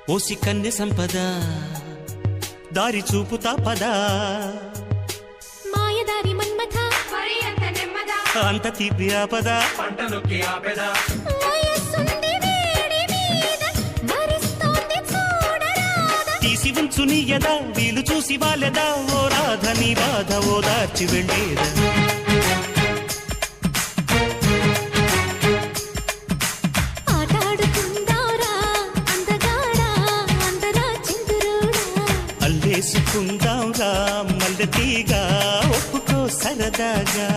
OC కన్నె సంపద దారి చూపుతా పదా మాయదారి మన్మథ మరి అంత నెమ్మద అంత తీపి ఆపద పంట నొక్కి ఆపెదా వయస్సుంది వేడి మీద మరిస్తోంది చూడరాదా తీసి ఉంచు నీ యదా వీలు చూసి వాలెదా ఓ రాధ నీ బాధ ఓదార్చి వెళ్ళేదా ఆటాడుకుందారా అందగాడా అందరా చిందురోడా అల్లేసుకుందాంగా మల్లె తీగా ఒప్పుకో సరదాగా